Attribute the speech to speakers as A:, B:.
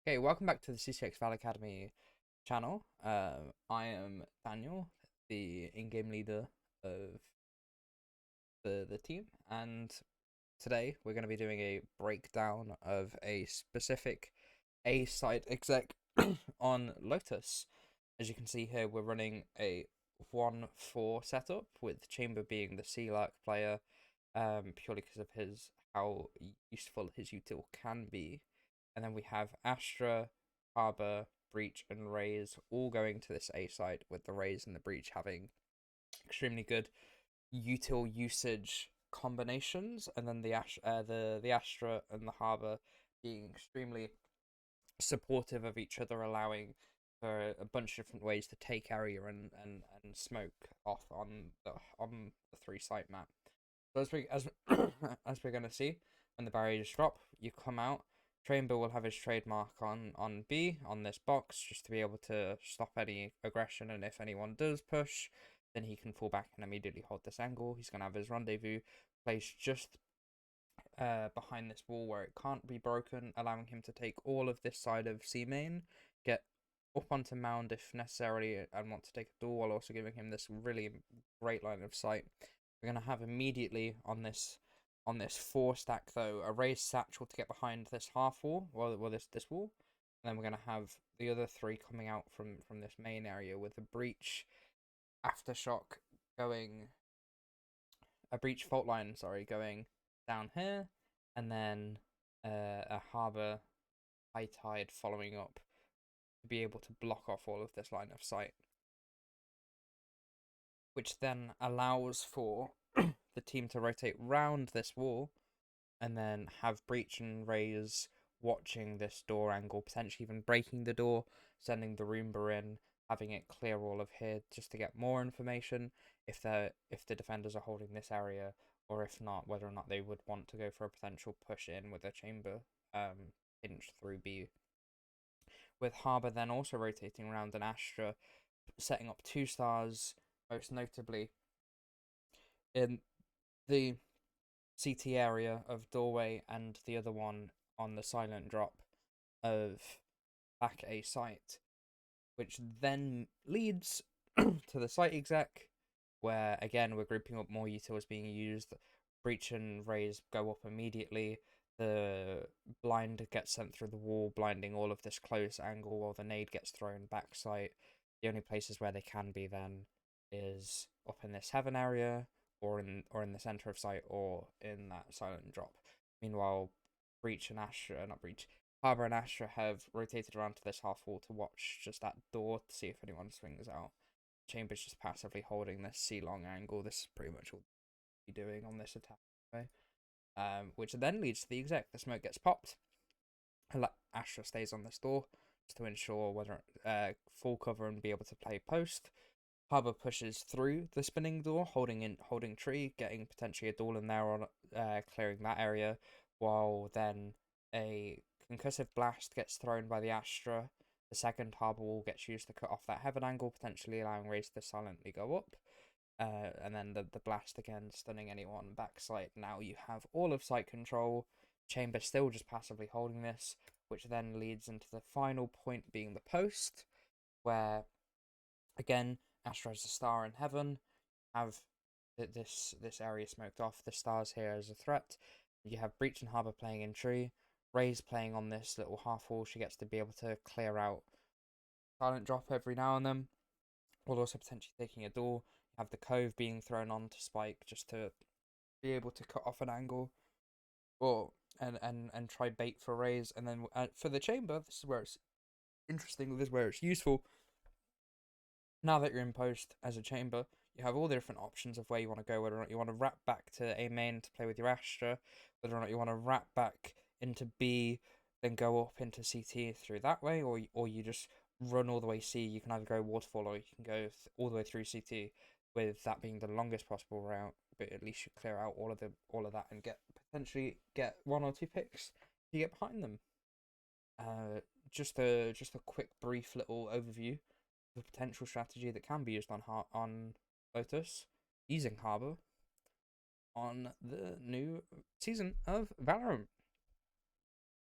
A: Okay, welcome back to the CCX Val Academy channel. I am Daniel, the in-game leader of the team, and today we're going to be doing a breakdown of a specific A site exec on Lotus. As you can see here, we're running a 1-4 setup with Chamber being the C-Lark player, purely because of how useful his util can be. And then we have Astra, Arbor, Breach, and Raze all going to this A site, with the Raze and the Breach having extremely good util usage combinations, and then the Astra and the Harbor being extremely supportive of each other, allowing for a bunch of different ways to take area and smoke off on the 3 site map. So as we're gonna see, when the barriers drop, you come out. Chamber will have his trademark on B on this box, just to be able to stop any aggression, and if anyone does push, then he can fall back and immediately hold this angle. He's gonna have his rendezvous placed just behind this wall where it can't be broken, allowing him to take all of this side of C main, get up onto mound if necessary, and want to take a duel, while also giving him this really great line of sight. We're gonna have immediately on this 4 stack though a raised satchel to get behind this half wall, well this wall, and then we're gonna have the other 3 coming out from this main area with a breach aftershock going a breach fault line, sorry, going down here, and then a harbor high tide following up to be able to block off all of this line of sight, which then allows for the team to rotate round this wall and then have Breach and Raze watching this door angle, potentially even breaking the door, sending the Roomba in, having it clear all of here just to get more information if the defenders are holding this area, or if not, whether or not they would want to go for a potential push in with a chamber pinched through B. With Harbour then also rotating around, and Astra setting up 2 stars, most notably in the CT area of doorway, and the other one on the silent drop of back A site, which then leads to the site exec, where again we're grouping up more utils being used. Breach and Raze go up immediately. The blind gets sent through the wall, blinding all of this close angle, while the nade gets thrown back site. The only places where they can be then is up in this heaven area, or in the center of site, or in that silent drop. Meanwhile, Breach and Astra, not Breach, Harbor and Astra have rotated around to this half wall to watch just that door to see if anyone swings out. Chamber's just passively holding this C long angle. This is pretty much all he'll be doing on this attack, anyway. Which then leads to the exec. The smoke gets popped. Astra stays on this door just to ensure whether full cover and be able to play post. Harbor pushes through the spinning door, holding tree, getting potentially a duel in there on clearing that area, while then a concussive blast gets thrown by the Astra. The second harbor wall gets used to cut off that heaven angle, potentially allowing Raze to silently go up. And then the blast again, stunning anyone backside. Now you have all of site control. Chamber still just passively holding this, which then leads into the final point being the post, where again Astra has a star in heaven. Have this area smoked off. The stars here as a threat. You have Breach and Harbor playing in tree. Raze playing on this little half wall. She gets to be able to clear out silent drop every now and then, while also potentially taking a door. You have the cove being thrown on to Spike just to be able to cut off an angle, or and try bait for Raze. And then for the chamber, this is where it's interesting. This is where it's useful. Now that you're in post as a chamber, you have all the different options of where you want to go, whether or not you want to wrap back to A main to play with your Astra, whether or not you want to wrap back into B, then go up into CT through that way, or you just run all the way C. You can either go waterfall, or you can go all the way through CT, with that being the longest possible route, but at least you clear out all of that and potentially get 1 or 2 picks to get behind them. Just a quick brief little overview, the potential strategy that can be used on Lotus using Harbor on the new season of Valorant.